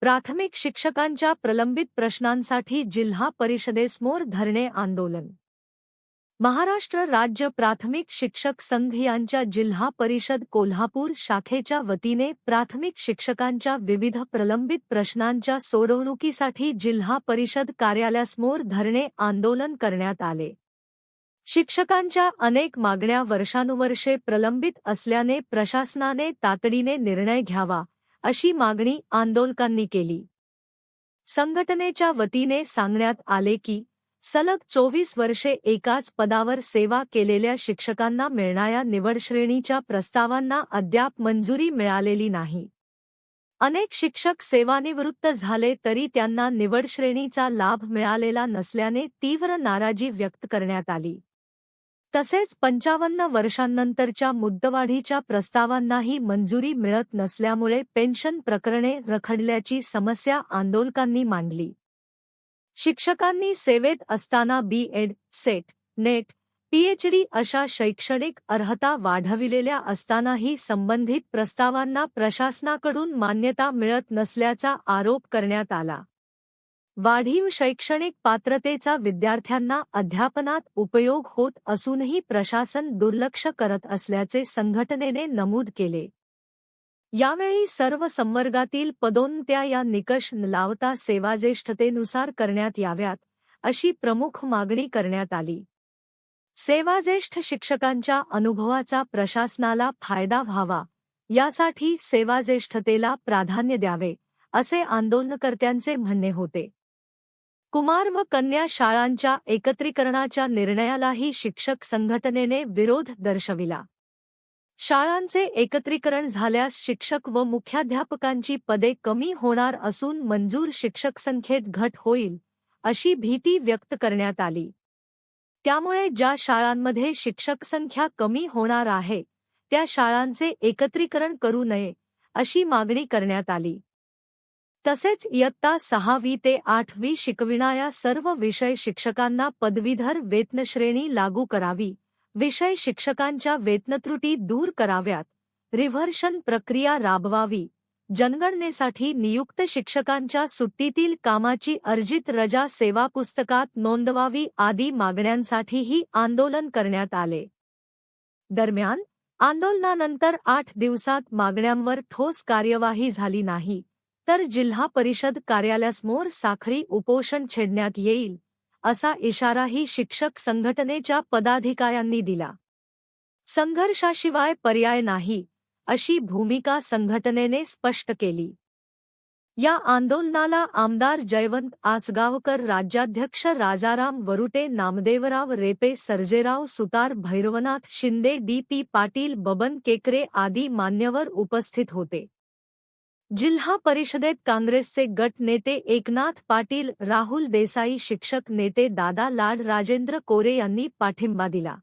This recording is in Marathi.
प्राथमिक शिक्षकांच्या प्रलंबित प्रश्नांसाठी जिल्हा परिषदेसमोर धरणे आंदोलन. महाराष्ट्र राज्य प्राथमिक शिक्षक संघ यांच्या जिल्हा परिषद कोल्हापूर शाखेच्या वतीने प्राथमिक शिक्षकांच्या विविध प्रलंबित प्रश्नांच्या सोडवणुकीसाठी जिल्हा परिषद कार्यालयासमोर धरणे आंदोलन करण्यात आले. शिक्षकांच्या अनेक मागण्या वर्षानुवर्षे प्रलंबित असल्याने प्रशासनाने तातडीने निर्णय घ्यावा, अशी मागणी आंदोलकांनी केली. संघटनेच्या वतीने सांगण्यात आले की सलग 24 वर्षे एकाच पदावर सेवा केलेल्या शिक्षकांना मिळणाऱ्या निवडश्रेणीच्या प्रस्तावांना अद्याप मंजुरी मिळालेली नाही. अनेक शिक्षक सेवानिवृत्त झाले तरी त्यांना निवडश्रेणीचा लाभ मिळालेला नसल्याने तीव्र नाराजी व्यक्त करण्यात आली. तसेच 55 वर्षांनंतरच्या मुदतवाढीच्या प्रस्तावांनाही मंजुरी मिळत नसल्यामुळे पेन्शन प्रकरणे रखडल्याची समस्या आंदोलकांनी मांडली. शिक्षकांनी सेवेत असताना B.Ed, सेट, नेट, PhD अशा शैक्षणिक अर्हता वाढविलेल्या असतानाही संबंधित प्रस्तावांना प्रशासनाकडून मान्यता मिळत नसल्याचा आरोप करण्यात आला. वाढीव शैक्षणिक पात्रतेचा विद्यार्थ्यांना अध्यापनात उपयोग होत असूनही प्रशासन दुर्लक्ष करत असल्याचे संघटनेने नमूद केले. यावेळी सर्व संवर्गातील पदोन्नत्या या निकष न लावता सेवाज्येष्ठतेनुसार करण्यात याव्यात, अशी प्रमुख मागणी करण्यात आली. सेवाज्येष्ठ शिक्षकांच्या अनुभवाचा प्रशासनाला फायदा व्हावा, यासाठी सेवाज्येष्ठतेला प्राधान्य द्यावे, असे आंदोलनकर्त्यांचे म्हणणे होते. कुमार व कन्या शाळांच्या एकत्रीकरणाच्या निर्णयालाही शिक्षक संघटनेने विरोध दर्शविला. शाळांचे एकत्रीकरण झाल्यास शिक्षक व मुख्याध्यापकांची पदे कमी होणार असून मंजूर शिक्षक संख्येत घट होईल, अशी भीती व्यक्त करण्यात आली. त्यामुळे ज्या शाळांमध्ये शिक्षक संख्या कमी होणार आहे त्या शाळांचे एकत्रीकरण करू नये, अशी मागणी करण्यात आली. तसेच इयत्ता 6वी ते 8वी शिकविणाऱ्या सर्व विषय शिक्षकांना पदवीधर वेतनश्रेणी लागू करावी, विषय शिक्षकांच्या वेतनत्रुटी दूर कराव्यात, रिव्हर्शन प्रक्रिया राबवावी, जनगणनेसाठी नियुक्त शिक्षकांच्या सुट्टीतील कामाची अर्जित रजा सेवा पुस्तकात नोंदवावी आदी मागण्यांसाठीही आंदोलन करण्यात आले. दरम्यान, आंदोलनानंतर 8 दिवसात मागण्यांवर ठोस कार्यवाही झाली नाही तर जिल्हा परिषद कार्यालयासमोर साखळी उपोषण छेडण्यात येईल, असा इशाराही शिक्षक संघटनेच्या पदाधिकाऱ्यांनी दिला. संघर्षाशिवाय पर्याय नाही, अशी भूमिका संघटनेने स्पष्ट केली. या आंदोलनाला आमदार जयवंत आसगावकर, राज्याध्यक्ष राजाराम वरुटे, नामदेवराव रेपे, सर्जेराव सुतार, भैरवनाथ शिंदे, D.P. पाटील, बबन केकरे आदी मान्यवर उपस्थित होते. जिल्हा परिषदेत काँग्रेसचे गट नेते एकनाथ पाटील, राहुल देसाई, शिक्षक नेते दादा लाड, राजेंद्र कोरे यांनी पाठिंबा दिला.